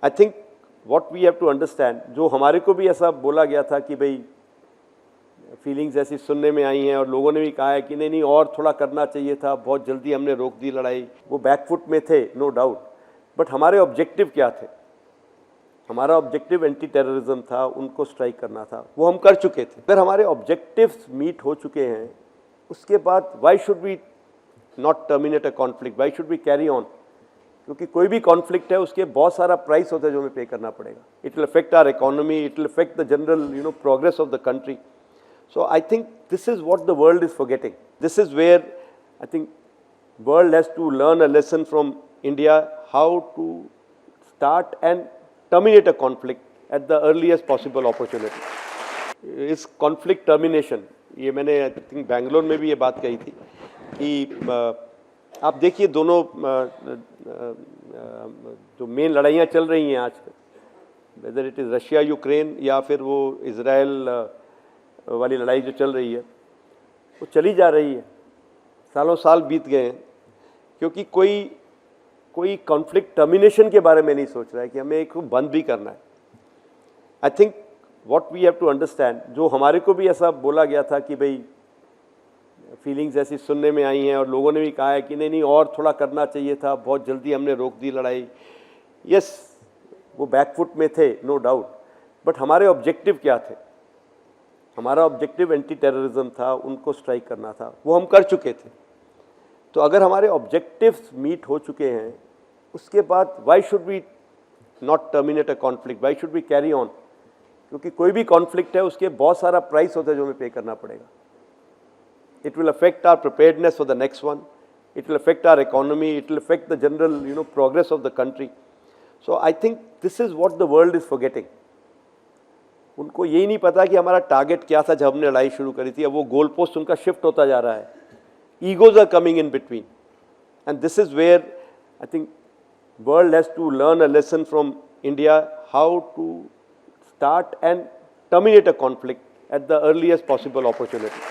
I think what we have to understand, जो हमारे को भी ऐसा बोला गया था कि भाई फीलिंग्स ऐसी सुनने में आई हैं और लोगों ने भी कहा है कि नहीं नहीं और थोड़ा करना चाहिए था, बहुत जल्दी हमने रोक दी लड़ाई, वो बैकफुट में थे नो डाउट, बट हमारे ऑब्जेक्टिव क्या थे? हमारा ऑब्जेक्टिव एंटी टेररिज्म था, उनको स्ट्राइक करना था, वो हम कर चुके थे। अगर हमारे ऑब्जेक्टिव्स मीट हो चुके हैं, उसके बाद why should we not terminate a conflict, why should we carry on? क्योंकि कोई भी कॉन्फ्लिक्ट है उसके बहुत सारा प्राइस होता है जो हमें पे करना पड़ेगा। It will affect our economy, it will affect the general progress of the country. So I think this is what the world is forgetting. This is where I think world has to learn a lesson from India, how to start and terminate a conflict at the earliest possible opportunity. इस conflict termination, ये मैंने I think Bangalore में भी ये बात कही थी कि आप देखिए दोनों जो मेन लड़ाइयाँ चल रही हैं आज, whether it is Russia Ukraine या फिर वो इजराइल वाली लड़ाई जो चल रही है, वो चली जा रही है, सालों साल बीत गए हैं, क्योंकि कोई कॉन्फ्लिक्ट टर्मिनेशन के बारे में नहीं सोच रहा है कि हमें एक बंद भी करना है. I think what we have to understand, जो हमारे को भी ऐसा बोला गया था कि भाई फीलिंग्स ऐसी सुनने में आई हैं और लोगों ने भी कहा है कि नहीं नहीं और थोड़ा करना चाहिए था, बहुत जल्दी हमने रोक दी लड़ाई. यस, वो बैकफुट में थे नो डाउट, बट हमारे ऑब्जेक्टिव क्या थे? हमारा ऑब्जेक्टिव एंटी टेररिज्म था, उनको स्ट्राइक करना था, वो हम कर चुके थे. तो अगर हमारे ऑब्जेक्टिव्स मीट हो चुके हैं, उसके बाद why should we not terminate a conflict, why should we carry on? क्योंकि कोई भी कॉन्फ्लिक्ट है उसके बहुत सारा प्राइस होता है जो हमें पे करना पड़ेगा. It will affect our preparedness for the next one, it will affect our economy, it will affect the general progress of the country. So I think this is what the world is forgetting. उनको यही नहीं पता कि हमारा target क्या था जब हमने लड़ाई शुरू करी थी. अब वो गोल पोस्ट उनका शिफ्ट होता जा रहा है. Egos are coming in between, and this is where I think world has to learn a lesson from India, how to start and terminate a conflict at the earliest possible opportunity.